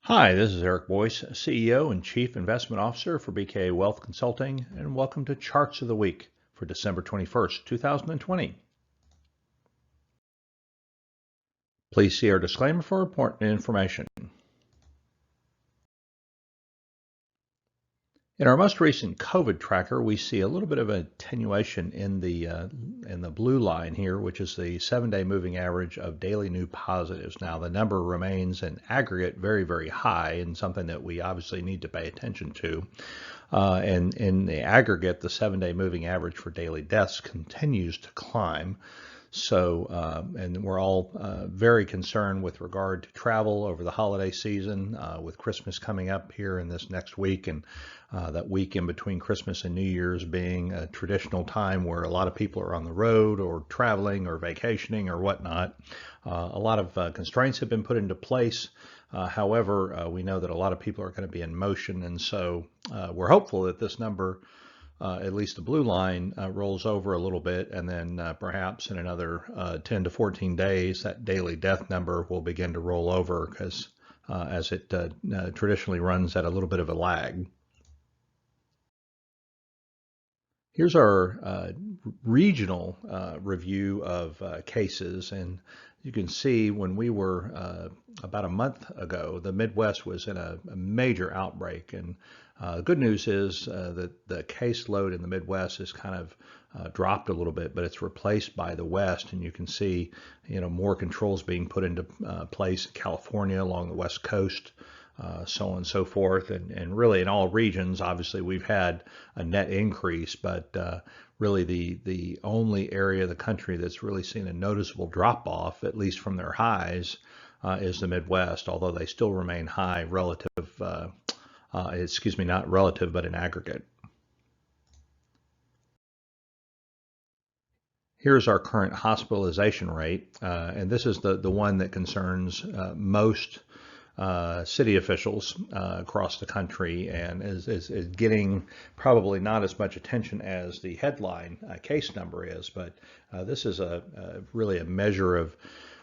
Hi, this is Eric Boyce, CEO and Chief Investment Officer for BKA Wealth Consulting, and welcome to Charts of the Week for December 21st, 2020. Please see our disclaimer for important information. In our most recent COVID tracker, we see a little bit of attenuation in the blue line here, which is the 7-day moving average of daily new positives. Now, the number remains in aggregate very, very high, and something that we obviously need to pay attention to. And in the aggregate, the 7-day moving average for daily deaths continues to climb. So, and we're all very concerned with regard to travel over the holiday season, with Christmas coming up here in this next week, and that week in between Christmas and New Year's being a traditional time where a lot of people are on the road or traveling or vacationing or whatnot. A lot of constraints have been put into place. However, we know that a lot of people are going to be in motion, and so we're hopeful that this number, at least the blue line, rolls over a little bit, and then perhaps in another 10 to 14 days, that daily death number will begin to roll over, because as it traditionally runs at a little bit of a lag. Here's our regional review of cases, and you can see when we were about a month ago, the Midwest was in a major outbreak, and the good news is that the caseload in the Midwest has kind of dropped a little bit, but it's replaced by the West, and you can see, more controls being put into place in California along the West Coast. So on and so forth, and really in all regions, obviously we've had a net increase, but really the only area of the country that's really seen a noticeable drop off, at least from their highs, is the Midwest, although they still remain high relative, not relative, but in aggregate. Here's our current hospitalization rate, and this is the one that concerns most city officials across the country, and is getting probably not as much attention as the headline case number is, but this is really a measure of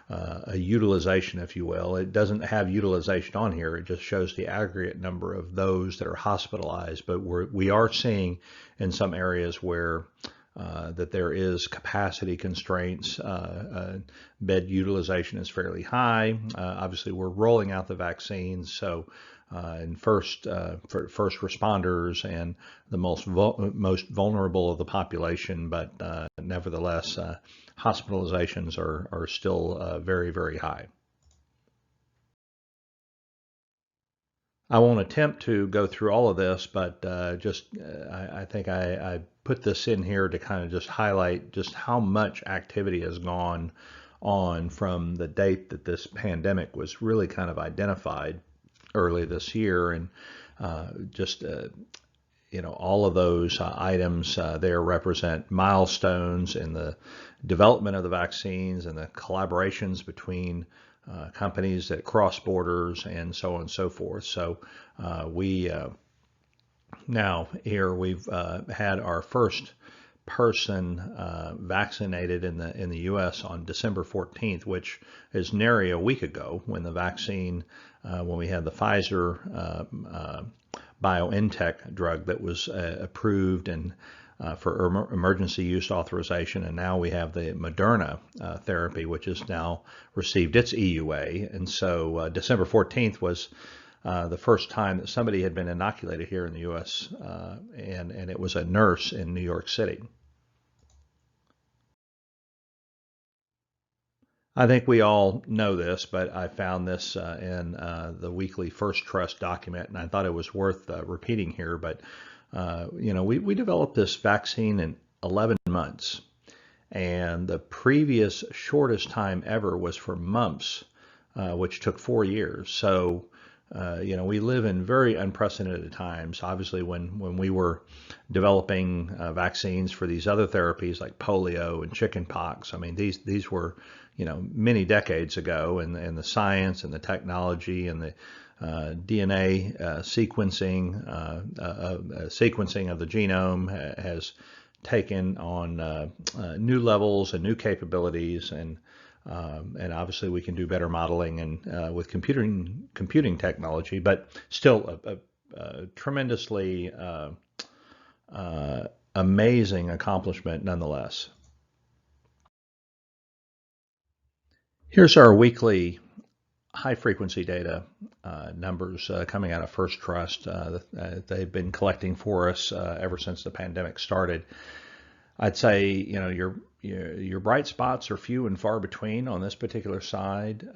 a utilization, if you will. It doesn't have utilization on here. It just shows the aggregate number of those that are hospitalized, but we are seeing in some areas where that there is capacity constraints. Bed utilization is fairly high. Obviously, we're rolling out the vaccines, so and for first responders and the most vulnerable of the population, but nevertheless, hospitalizations are still very, very high. I won't attempt to go through all of this, but I think I put this in here to kind of just highlight just how much activity has gone on from the date that this pandemic was really kind of identified early this year, and all of those items there represent milestones in the development of the vaccines and the collaborations between companies that cross borders and so on and so forth. So now here we've had our first person vaccinated in the U.S. on December 14th, which is nary a week ago, when the vaccine, when we had the Pfizer BioNTech drug that was approved and for emergency use authorization, and now we have the Moderna therapy, which has now received its EUA. And so December 14th was the first time that somebody had been inoculated here in the U.S., and it was a nurse in New York City. I think we all know this, but I found this in the weekly First Trust document, and I thought it was worth repeating here. But we developed this vaccine in 11 months, and the previous shortest time ever was for mumps, which took 4 years. So, we live in very unprecedented times. Obviously, when we were developing vaccines for these other therapies like polio and chickenpox, I mean, these were, many decades ago, and the science and the technology and the DNA sequencing of the genome has taken on new levels and new capabilities, and And obviously we can do better modeling and with computing technology, but still a tremendously amazing accomplishment nonetheless. Here's our weekly high frequency data numbers coming out of First Trust. They've been collecting for us ever since the pandemic started. I'd say, your bright spots are few and far between on this particular side.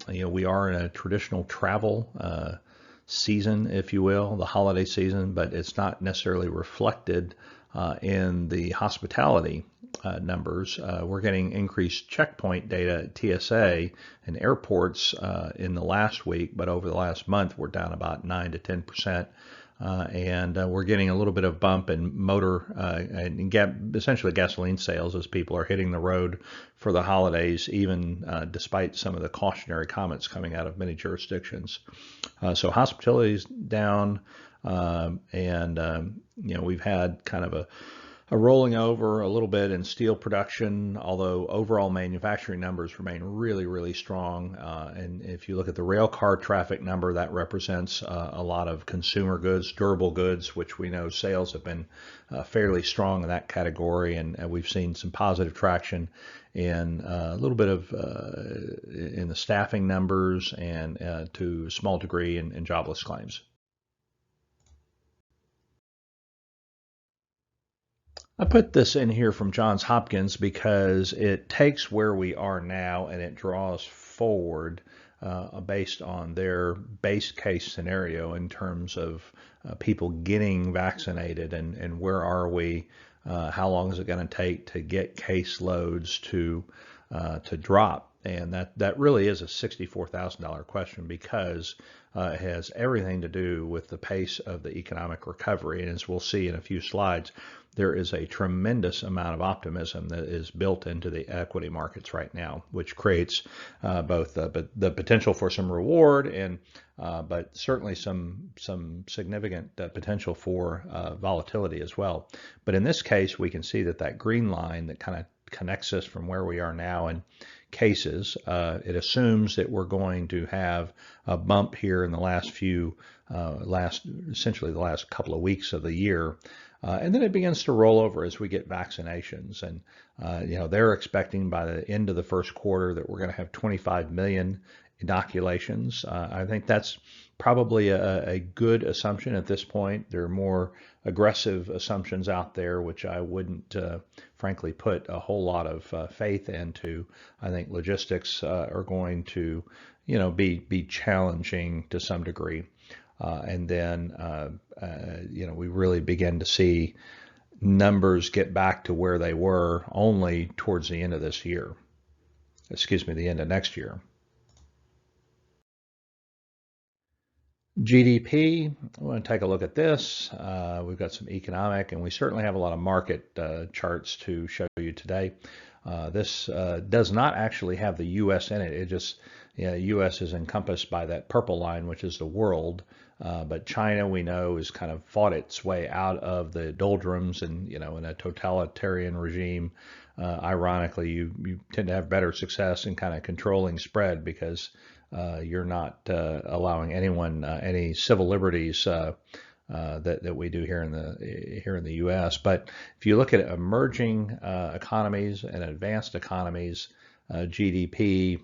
We are in a traditional travel season, if you will, the holiday season, but it's not necessarily reflected in the hospitality numbers. We're getting increased checkpoint data at TSA and airports in the last week, but over the last month, we're down about 9 to 10%. And we're getting a little bit of bump in motor and essentially gasoline sales as people are hitting the road for the holidays, even despite some of the cautionary comments coming out of many jurisdictions. So hospitality is down, and we've had kind of a rolling over a little bit in steel production, although overall manufacturing numbers remain really, really strong. And if you look at the rail car traffic number, that represents a lot of consumer goods, durable goods, which we know sales have been fairly strong in that category. And we've seen some positive traction in a little bit of in the staffing numbers and to a small degree in jobless claims. I put this in here from Johns Hopkins because it takes where we are now and it draws forward based on their base case scenario in terms of people getting vaccinated and where are we, how long is it going to take to get caseloads to drop. And that really is a $64,000 question because it has everything to do with the pace of the economic recovery. And as we'll see in a few slides, there is a tremendous amount of optimism that is built into the equity markets right now, which creates both the potential for some reward and but certainly some significant potential for volatility as well. But in this case, we can see that green line that kind of connects us from where we are now in cases, it assumes that we're going to have a bump here in the essentially the last couple of weeks of the year. And then it begins to roll over as we get vaccinations. And, they're expecting by the end of the first quarter that we're going to have 25 million inoculations. I think that's probably a good assumption at this point. There are more aggressive assumptions out there, which I wouldn't, frankly, put a whole lot of faith into. I think logistics are going to, be challenging to some degree. And then, we really begin to see numbers get back to where they were only towards the end of this year. The end of next year. GDP, I want to take a look at this. We've got some economic, and we certainly have a lot of market charts to show you today. This does not actually have the U.S. in it. It just, U.S. is encompassed by that purple line, which is the world. But China, we know, has kind of fought its way out of the doldrums, and in a totalitarian regime, ironically, you tend to have better success in kind of controlling spread because you're not allowing anyone any civil liberties that we do here in the U.S. But if you look at emerging economies and advanced economies, GDP,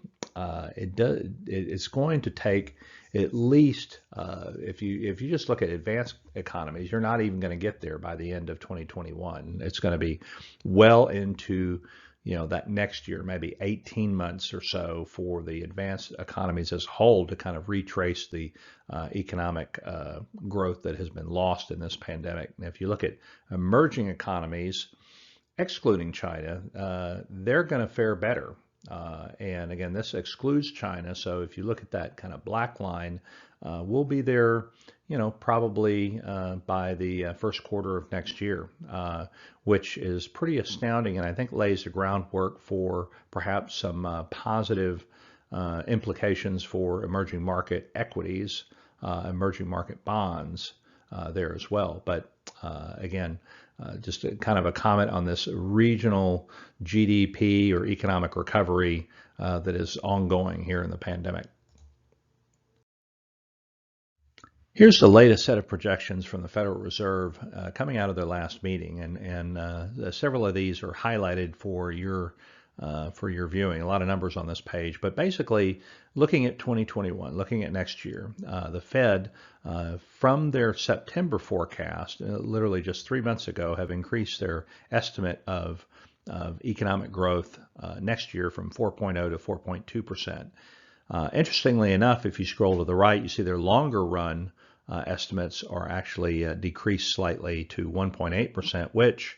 it's going to take at least if you just look at advanced economies, you're not even going to get there by the end of 2021. It's going to be well into that next year, maybe 18 months or so for the advanced economies as a whole to kind of retrace the economic growth that has been lost in this pandemic. And if you look at emerging economies, excluding China, they're going to fare better. And again, this excludes China. So if you look at that kind of black line, we'll be there, probably by the first quarter of next year, which is pretty astounding and I think lays the groundwork for perhaps some positive implications for emerging market equities, emerging market bonds there as well. But again, just kind of a comment on this regional GDP or economic recovery. that is ongoing here in the pandemic. Here's the latest set of projections from the Federal Reserve coming out of their last meeting, and several of these are highlighted for your viewing. A lot of numbers on this page, but basically looking at 2021, looking at next year, the Fed from their September forecast, literally just 3 months ago, have increased their estimate of economic growth next year from 4.0 to 4.2%. Interestingly enough, if you scroll to the right, you see their longer run estimates are actually decreased slightly to 1.8%, which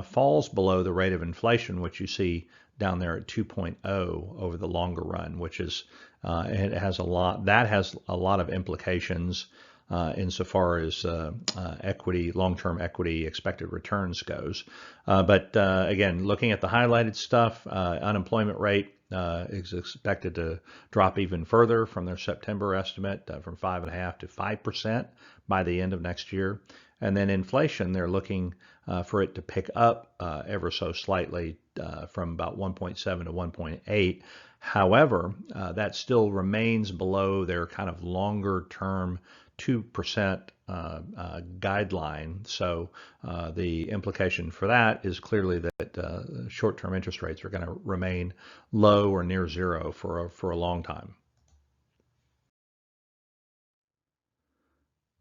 falls below the rate of inflation, which you see down there at 2.0 over the longer run, which is it has a lot of implications insofar as equity, long-term equity expected returns goes. But again, looking at the highlighted stuff, unemployment rate is expected to drop even further from their September estimate, from 5.5% to 5% by the end of next year. And then inflation, they're looking for it to pick up ever so slightly from about 1.7 to 1.8. However, that still remains below their kind of longer term 2% guideline. So the implication for that is clearly that short-term interest rates are going to remain low or near zero for a long time.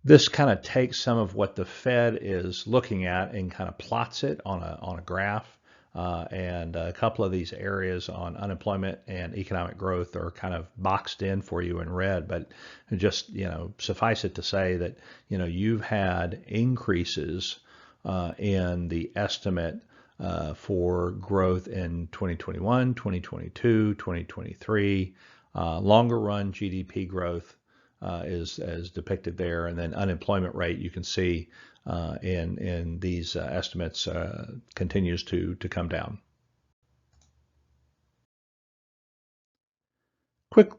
This kind of takes some of what the Fed is looking at and kind of plots it on a graph. And a couple of these areas on unemployment and economic growth are kind of boxed in for you in red, but just, suffice it to say that, you've had increases in the estimate for growth in 2021, 2022, 2023, longer run GDP growth is as depicted there, and then unemployment rate you can see in these estimates continues to come down. Quick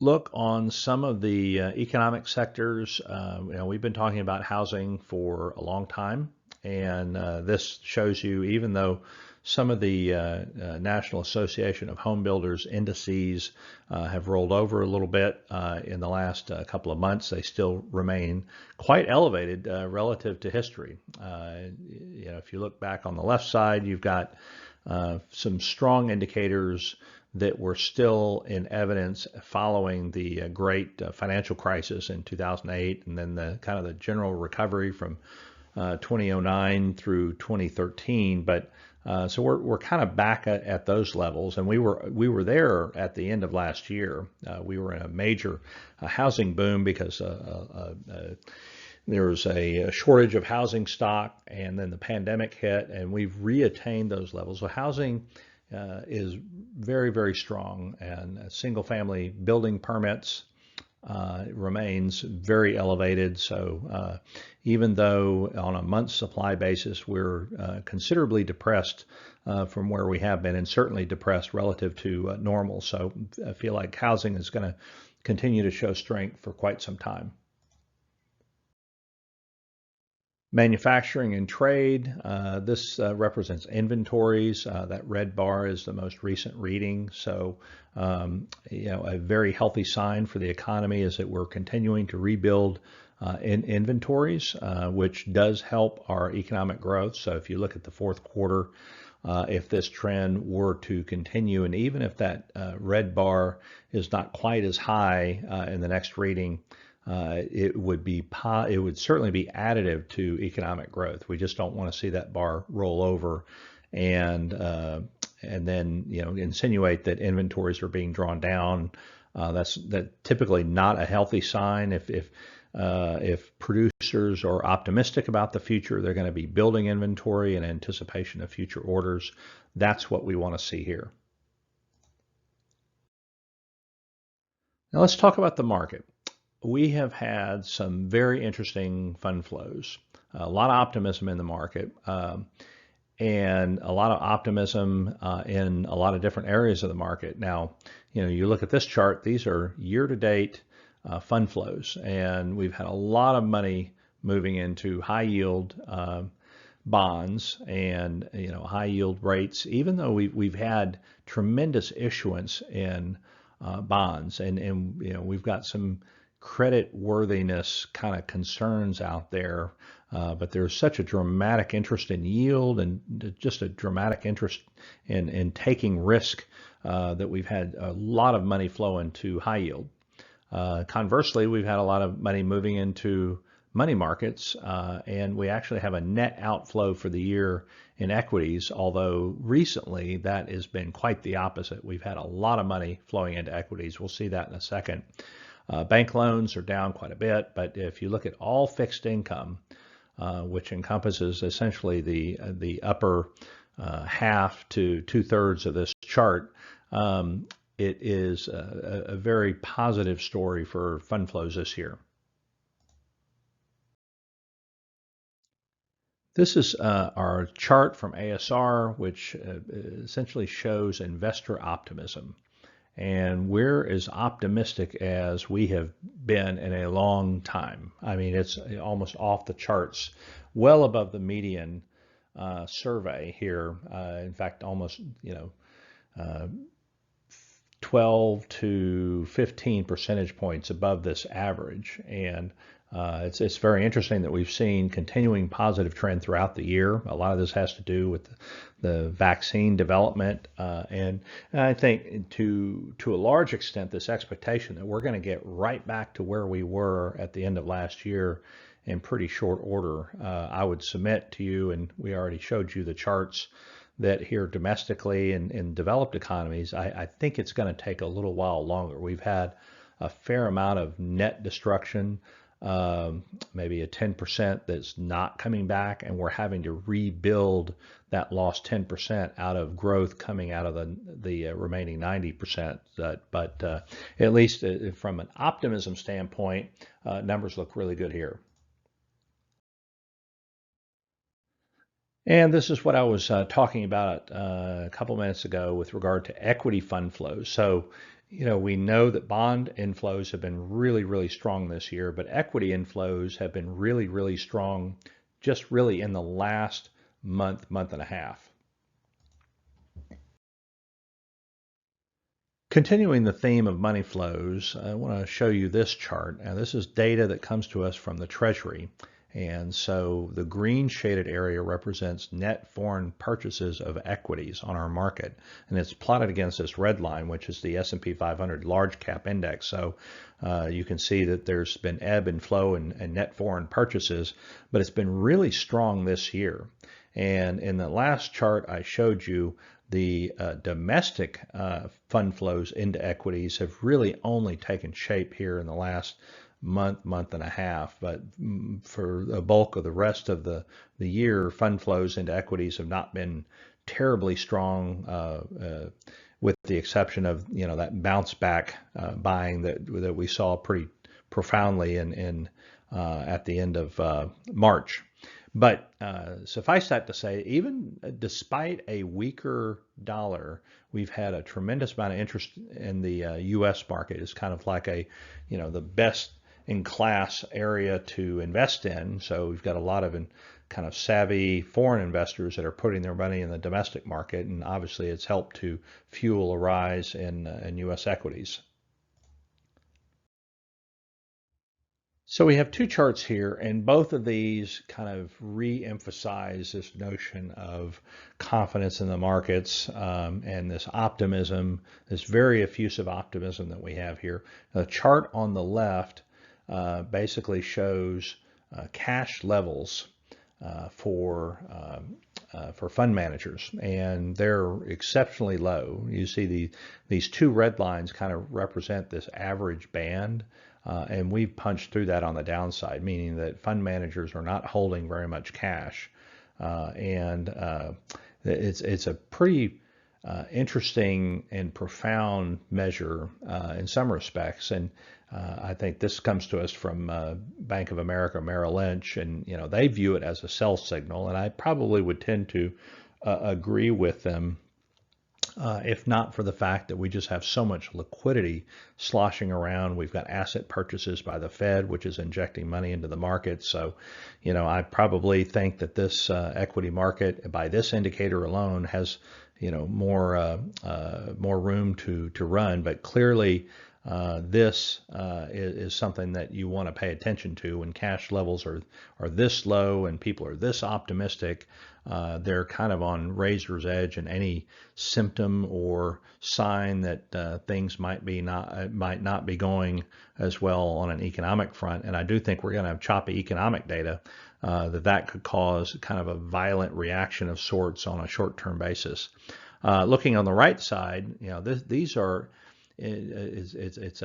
look on some of the economic sectors. We've been talking about housing for a long time, and this shows you, even though some of the National Association of Home Builders indices have rolled over a little bit in the last couple of months, they still remain quite elevated relative to history. If you look back on the left side, you've got some strong indicators that were still in evidence following the great financial crisis in 2008, and then the kind of the general recovery from 2009 through 2013. But so we're kind of back at those levels, and we were there at the end of last year. We were in a major housing boom because there was a shortage of housing stock, and then the pandemic hit, and we've reattained those levels. So housing is very, very strong, and single-family building permits remains very elevated. So even though on a month supply basis we're considerably depressed from where we have been, and certainly depressed relative to normal, so I feel like housing is going to continue to show strength for quite some time. Manufacturing and trade, this represents inventories. That red bar is the most recent reading. So, a very healthy sign for the economy is that we're continuing to rebuild in inventories, which does help our economic growth. So if you look at the fourth quarter, if this trend were to continue, and even if that red bar is not quite as high in the next reading, it would certainly be additive to economic growth. We just don't want to see that bar roll over and then insinuate that inventories are being drawn down. That's typically not a healthy sign. If producers are optimistic about the future, they're going to be building inventory in anticipation of future orders. That's what we want to see here. Now let's talk about the market. We have had some very interesting fund flows, a lot of optimism in the market, and a lot of optimism in a lot of different areas of the market. Now, you look at this chart, these are year-to-date fund flows, and we've had a lot of money moving into high yield bonds and high yield rates, even though we've had tremendous issuance in bonds, and we've got some credit worthiness kind of concerns out there, but there's such a dramatic interest in yield and just a dramatic interest in taking risk that we've had a lot of money flow into high yield. Conversely, we've had a lot of money moving into money markets, and we actually have a net outflow for the year in equities, although recently that has been quite the opposite. We've had a lot of money flowing into equities. We'll see that in a second. Bank loans are down quite a bit, but if you look at all fixed income, which encompasses essentially the upper half to 2/3 of this chart, it is a very positive story for fund flows this year. This is our chart from ASR, which essentially shows investor optimism. And we're as optimistic as we have been in a long time. I mean, it's almost off the charts, well above the median survey here. In fact, almost 12 to 15 percentage points above this average. And it's very interesting that we've seen continuing positive trend throughout the year. A lot of this has to do with the vaccine development, and I think to a large extent this expectation that we're going to get right back to where we were at the end of last year in pretty short order. I would submit to you, and we already showed you the charts, that here domestically and in developed economies, I think it's going to take a little while longer. We've had a fair amount of net destruction, maybe a 10% that's not coming back, and we're having to rebuild that lost 10% out of growth coming out of the remaining 90%. But at least from an optimism standpoint, numbers look really good here. And this is what I was talking about a couple minutes ago with regard to equity fund flows. So, we know that bond inflows have been really, really strong this year, but equity inflows have been really, really strong just really in the last month and a half. Continuing the theme of money flows, I want to show you this chart. Now, this is data that comes to us from the Treasury. And so the green shaded area represents net foreign purchases of equities on our market. And it's plotted against this red line, which is the S&P 500 large cap index. So you can see that there's been ebb and flow and net foreign purchases, but it's been really strong this year. And in the last chart I showed you, the domestic fund flows into equities have really only taken shape here in the last month and a half, but for the bulk of the rest of the year, fund flows into equities have not been terribly strong, with the exception of that bounce back buying that we saw pretty profoundly in at the end of March. But suffice that to say, even despite a weaker dollar, we've had a tremendous amount of interest in the U.S. market. It's kind of like the best in class area to invest in. So we've got a lot of kind of savvy foreign investors that are putting their money in the domestic market, and obviously it's helped to fuel a rise in U.S. equities. So we have two charts here, and both of these kind of re-emphasize this notion of confidence in the markets, and this optimism, this very effusive optimism that we have here. The chart on the left basically shows cash levels for fund managers, and they're exceptionally low. You see these two red lines kind of represent this average band, and we've punched through that on the downside, meaning that fund managers are not holding very much cash, and it's a pretty interesting and profound measure in some respects. And I think this comes to us from Bank of America, Merrill Lynch, and they view it as a sell signal, and I probably would tend to agree with them if not for the fact that we just have so much liquidity sloshing around. We've got asset purchases by the Fed, which is injecting money into the market. So, I probably think that this equity market, by this indicator alone, has, more room to run. But clearly, this is something that you want to pay attention to when cash levels are this low and people are this optimistic. They're kind of on razor's edge, and any symptom or sign that things might not be going as well on an economic front. And I do think we're going to have choppy economic data that could cause kind of a violent reaction of sorts on a short-term basis. Looking on the right side, these are. It's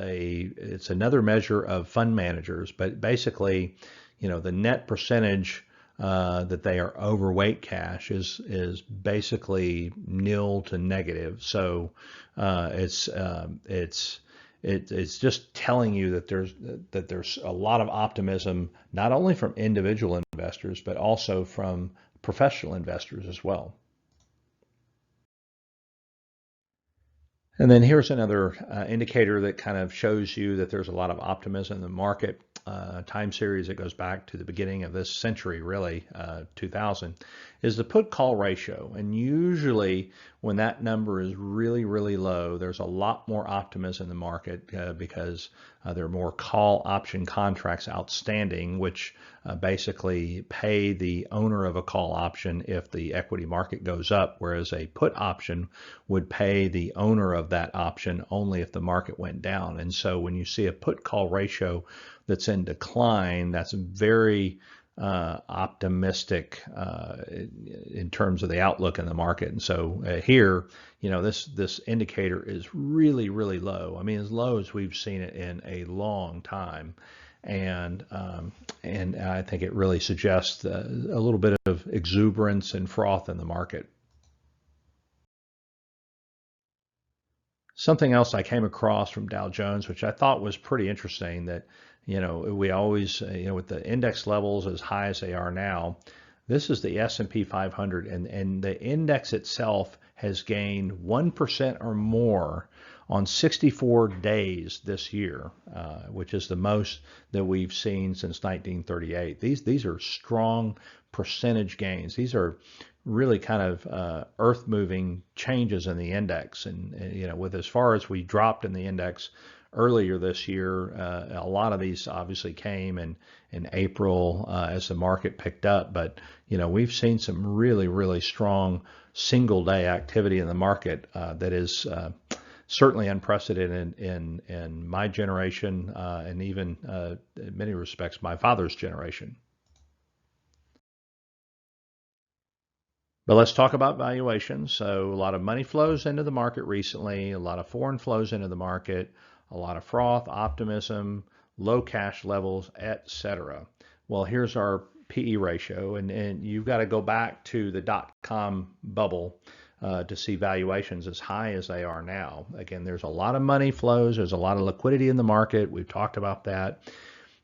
another measure of fund managers, but basically, the net percentage that they are overweight cash is basically nil to negative. So it's just telling you that there's a lot of optimism, not only from individual investors, but also from professional investors as well. And then here's another indicator that kind of shows you that there's a lot of optimism in the market. Time series that goes back to the beginning of this century, really, 2000, is the put-call ratio. And usually when that number is really, really low, there's a lot more optimism in the market because there are more call option contracts outstanding, which basically pay the owner of a call option if the equity market goes up, whereas a put option would pay the owner of that option only if the market went down. And so when you see a put-call ratio that's in decline, that's very optimistic in terms of the outlook in the market. And so here, this indicator is really, really low. I mean, as low as we've seen it in a long time. And I think it really suggests a little bit of exuberance and froth in the market. Something else I came across from Dow Jones, which I thought was pretty interesting, that we always, with the index levels as high as they are now, this is the S&P 500, and the index itself has gained 1% or more on 64 days this year, which is the most that we've seen since 1938. These are strong percentage gains. These are really kind of earth-moving changes in the index. And with as far as we dropped in the index earlier this year, a lot of these obviously came in April as the market picked up. But we've seen some really, really strong single-day activity in the market that is certainly unprecedented in my generation and even in many respects my father's generation. But let's talk about valuations. So a lot of money flows into the market recently, a lot of foreign flows into the market, a lot of froth, optimism, low cash levels, etc. Well, here's our PE ratio, and you've got to go back to the dot-com bubble to see valuations as high as they are now. Again, there's a lot of money flows, there's a lot of liquidity in the market. We've talked about that.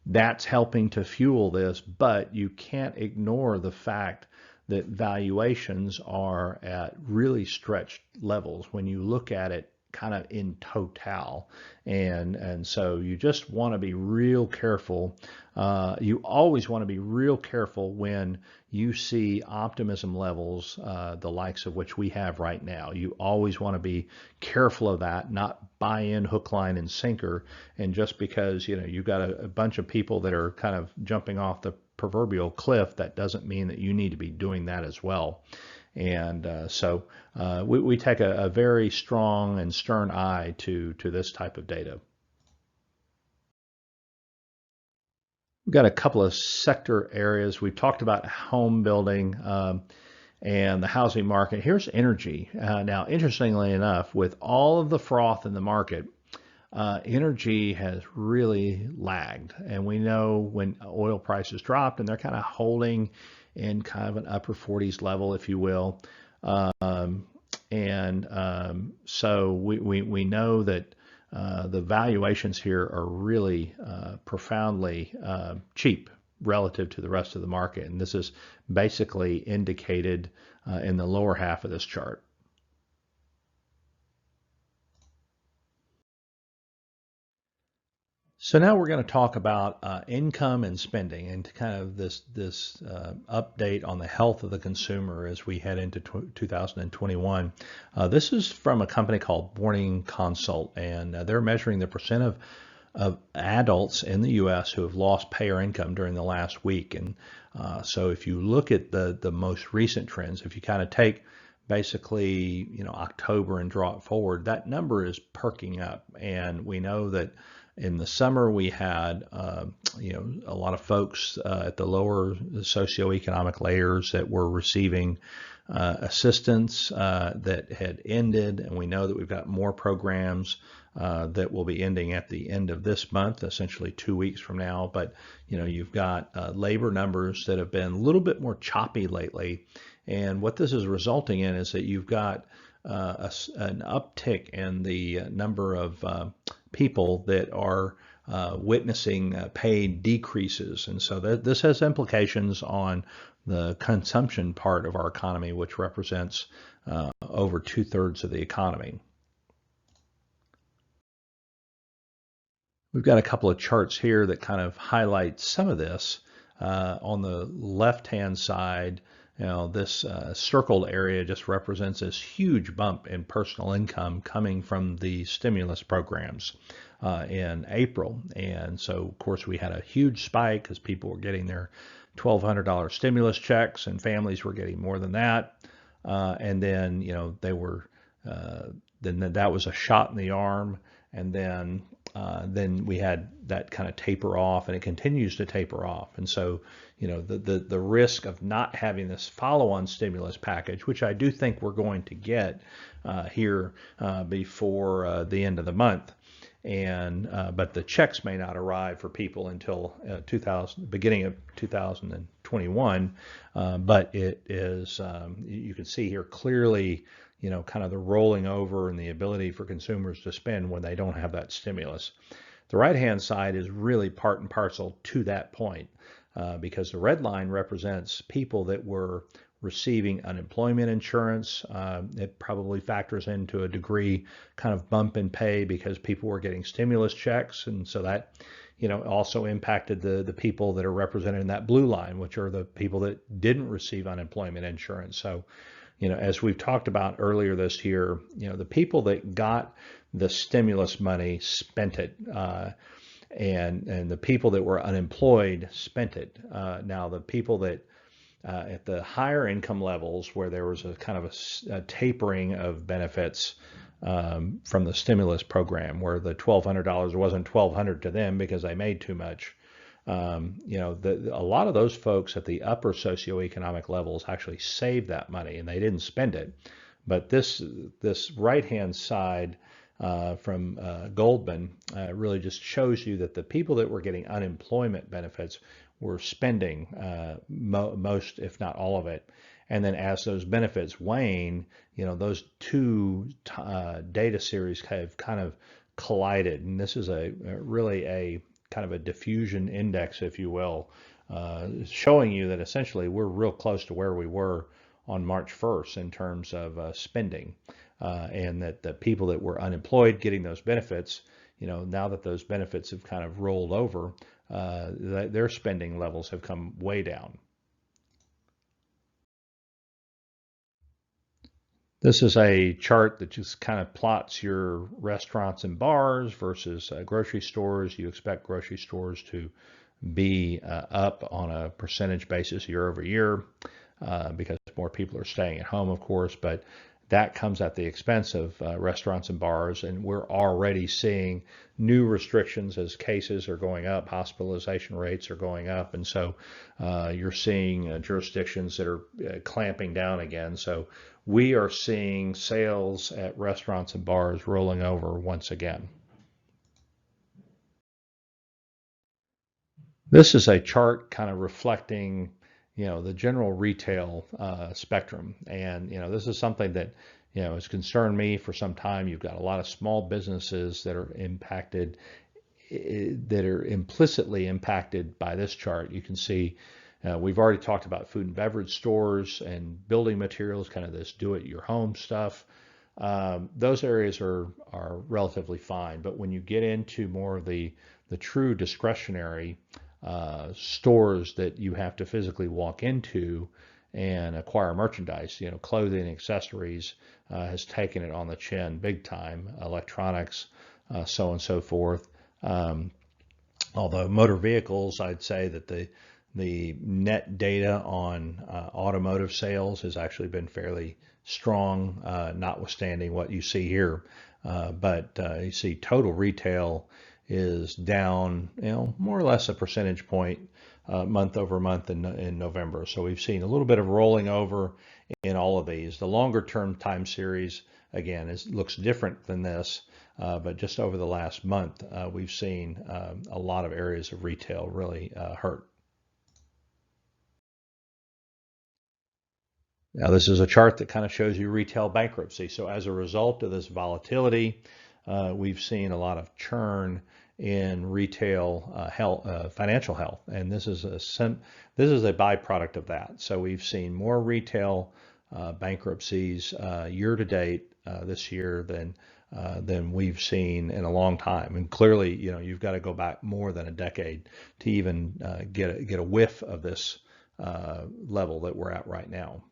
That's helping to fuel this, but you can't ignore the fact that valuations are at really stretched levels when you look at it kind of in total. And so you just want to be real careful. You always want to be real careful when you see optimism levels, the likes of which we have right now. You always want to be careful of that, not buy in hook, line, and sinker. And just because, you've got a bunch of people that are kind of jumping off the proverbial cliff, that doesn't mean that you need to be doing that as well. And so we take a very strong and stern eye to this type of data. We've got a couple of sector areas. We've talked about home building and the housing market. Here's energy. Now, interestingly enough, with all of the froth in the market, energy has really lagged. And we know when oil prices dropped, and they're kind of holding in kind of an upper 40s level, if you will. So we know that the valuations here are really profoundly cheap relative to the rest of the market. And this is basically indicated in the lower half of this chart. So now we're going to talk about income and spending, and kind of this update on the health of the consumer as we head into 2021. This is from a company called Morning Consult, and they're measuring the percent of adults in the U.S. who have lost pay or income during the last week. And so if you look at the most recent trends, if you kind of take basically October and draw it forward, that number is perking up, and we know that in the summer, we had a lot of folks at the lower socioeconomic layers that were receiving assistance that had ended, and we know that we've got more programs that will be ending at the end of this month, essentially 2 weeks from now. But you've got labor numbers that have been a little bit more choppy lately, and what this is resulting in is that you've got an uptick in the number of people that are witnessing paid decreases. And so this has implications on the consumption part of our economy, which represents over 2/3 of the economy. We've got a couple of charts here that kind of highlight some of this. On the left-hand side, this circled area just represents this huge bump in personal income coming from the stimulus programs in April. And so, of course, we had a huge spike because people were getting their $1,200 stimulus checks, and families were getting more than that. And then, they were, then that was a shot in the arm. And then we had that kind of taper off, and it continues to taper off. And so, the risk of not having this follow-on stimulus package, which I do think we're going to get here before the end of the month, and but the checks may not arrive for people until beginning of 2021. But it is, you can see here clearly, kind of the rolling over and the ability for consumers to spend when they don't have that stimulus. The right-hand side is really part and parcel to that point, because the red line represents people that were receiving unemployment insurance. It probably factors into a degree kind of bump in pay because people were getting stimulus checks, and so that also impacted the people that are represented in that blue line, which are the people that didn't receive unemployment insurance. So as we've talked about earlier this year, the people that got the stimulus money spent it, and the people that were unemployed spent it. Now, the people that at the higher income levels, where there was a kind of a tapering of benefits from the stimulus program, where the $1,200 wasn't $1,200 to them because they made too much. A lot of those folks at the upper socioeconomic levels actually saved that money and they didn't spend it. But this right-hand side from Goldman really just shows you that the people that were getting unemployment benefits were spending most, if not all of it. And then as those benefits wane, those two data series have kind of collided. And this is really a kind of a diffusion index, if you will, showing you that essentially we're real close to where we were on March 1st in terms of spending, and that the people that were unemployed getting those benefits, now that those benefits have kind of rolled over, their spending levels have come way down. This is a chart that just kind of plots your restaurants and bars versus grocery stores. You expect grocery stores to be up on a percentage basis year over year because more people are staying at home, of course, but that comes at the expense of restaurants and bars, and we're already seeing new restrictions as cases are going up, hospitalization rates are going up, and so you're seeing jurisdictions that are clamping down again. So we are seeing sales at restaurants and bars rolling over once again. This is a chart kind of reflecting the general retail spectrum. And, this is something that, has concerned me for some time. You've got a lot of small businesses that are impacted, that are implicitly impacted by this chart. You can see we've already talked about food and beverage stores and building materials, kind of this do-it-your-home stuff. Those areas are relatively fine. But when you get into more of the the true discretionary stores that you have to physically walk into and acquire merchandise, clothing, accessories, has taken it on the chin big time, electronics, so on and so forth. Although motor vehicles, I'd say that the net data on automotive sales has actually been fairly strong, notwithstanding what you see here. But you see total retail is down, more or less a percentage point month over month in November. So we've seen a little bit of rolling over in all of these. The longer term time series, again, looks different than this. But just over the last month, we've seen a lot of areas of retail really hurt. Now, this is a chart that kind of shows you retail bankruptcy. So as a result of this volatility, we've seen a lot of churn in retail financial health, and this is a byproduct of that. So we've seen more retail bankruptcies year to date this year than we've seen in a long time. And clearly, you've got to go back more than a decade to even get a whiff of this level that we're at right now.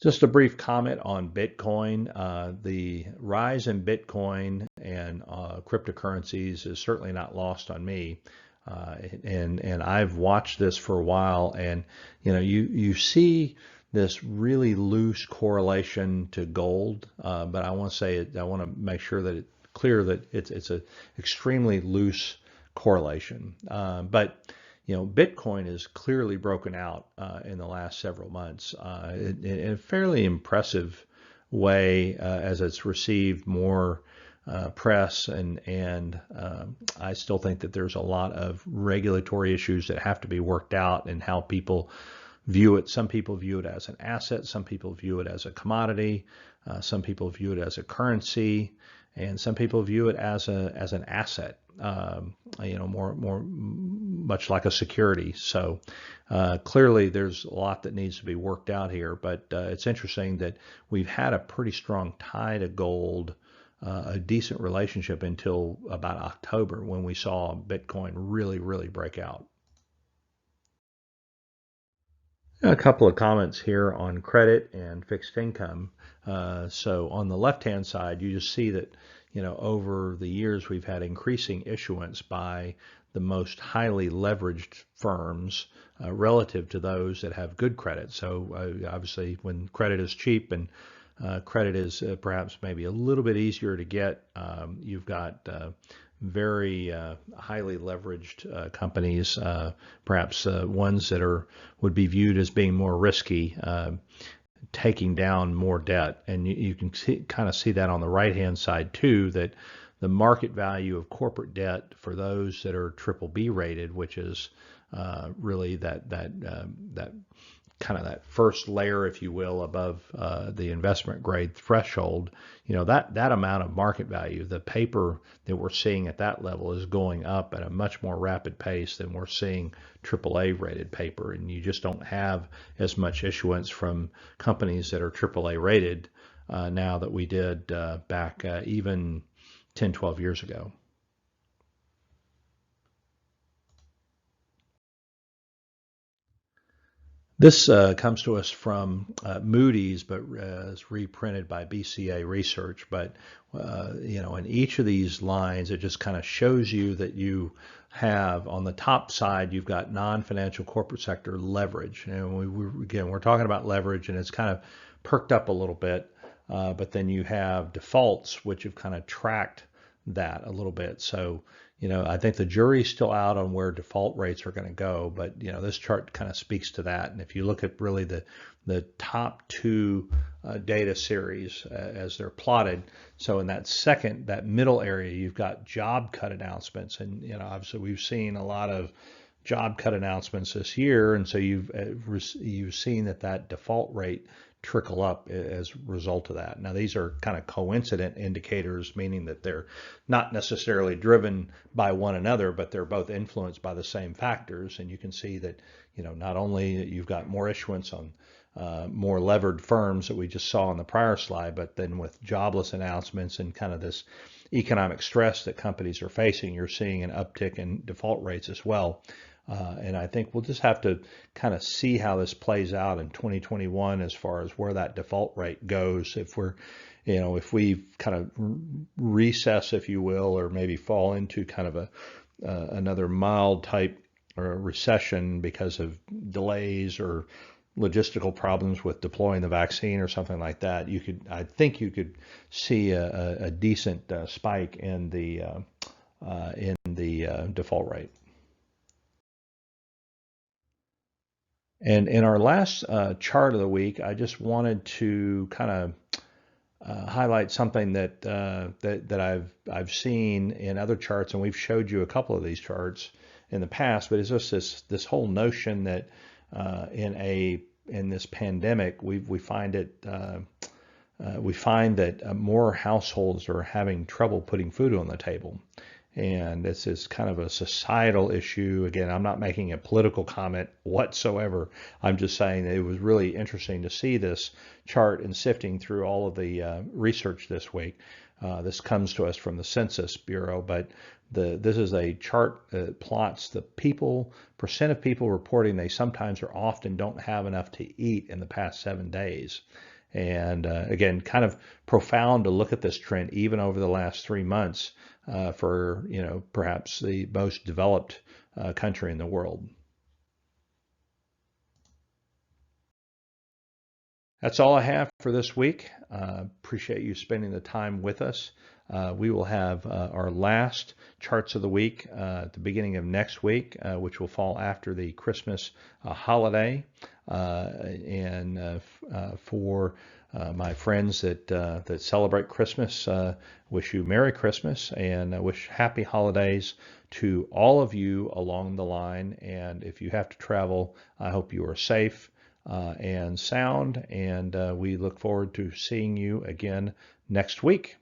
Just a brief comment on Bitcoin. The rise in Bitcoin and cryptocurrencies is certainly not lost on me. And I've watched this for a while, and you see this really loose correlation to gold, but I want to make sure that it's clear that it's an extremely loose correlation. But Bitcoin is clearly broken out in the last several months in a fairly impressive way as it's received more press, and I still think that there's a lot of regulatory issues that have to be worked out in how people view it. Some people view it as an asset, some people view it as a commodity, some people view it as a currency, and some people view it as an asset. More much like a security. So clearly there's a lot that needs to be worked out here, but it's interesting that we've had a pretty strong tie to gold, a decent relationship until about October, when we saw Bitcoin really, really break out. A couple of comments here on credit and fixed income. So on the left-hand side, you just see that, over the years, we've had increasing issuance by the most highly leveraged firms relative to those that have good credit. So obviously, when credit is cheap and credit is perhaps maybe a little bit easier to get, you've got very highly leveraged companies, perhaps ones that would be viewed as being more risky, taking down more debt. And you can kind of see that on the right-hand side too, that the market value of corporate debt for those that are BBB rated, which is really that kind of that first layer, if you will, above the investment grade threshold, that amount of market value, the paper that we're seeing at that level is going up at a much more rapid pace than we're seeing AAA rated paper. And you just don't have as much issuance from companies that are AAA rated now that we did back even 10, 12 years ago. This comes to us from Moody's, but is reprinted by BCA Research. But in each of these lines, it just kind of shows you that you have on the top side, you've got non-financial corporate sector leverage. And we're talking about leverage, and it's kind of perked up a little bit. But then you have defaults, which have kind of tracked that a little bit. So I think the jury's still out on where default rates are going to go, but this chart kind of speaks to that. And if you look at really the top two data series as they're plotted, so in that middle area, you've got job cut announcements, and obviously we've seen a lot of job cut announcements this year, and so you've seen that default rate trickle up as a result of that. Now, these are kind of coincident indicators, meaning that they're not necessarily driven by one another, but they're both influenced by the same factors. And you can see that, not only you've got more issuance on more levered firms that we just saw on the prior slide, but then with jobless announcements and kind of this economic stress that companies are facing, you're seeing an uptick in default rates as well. And I think we'll just have to kind of see how this plays out in 2021 as far as where that default rate goes. If we're, if we kind of recess, if you will, or maybe fall into kind of another mild type or a recession because of delays or logistical problems with deploying the vaccine or something like that, I think you could see a decent spike in the default rate. And in our last chart of the week, I just wanted to kind of highlight something that I've seen in other charts, and we've showed you a couple of these charts in the past. But it's just this whole notion that in this pandemic, we find that more households are having trouble putting food on the table. And this is kind of a societal issue. Again, I'm not making a political comment whatsoever. I'm just saying that it was really interesting to see this chart and sifting through all of the research this week. This comes to us from the Census Bureau, but this is a chart that plots the percent of people reporting they sometimes or often don't have enough to eat in the past 7 days. And again, kind of profound to look at this trend even over the last 3 months for perhaps the most developed country in the world. That's all I have for this week. Appreciate you spending the time with us. We will have our last charts of the week at the beginning of next week, which will fall after the Christmas holiday. And for my friends that celebrate Christmas, wish you Merry Christmas and wish happy holidays to all of you along the line. And if you have to travel, I hope you are safe and sound. And we look forward to seeing you again next week.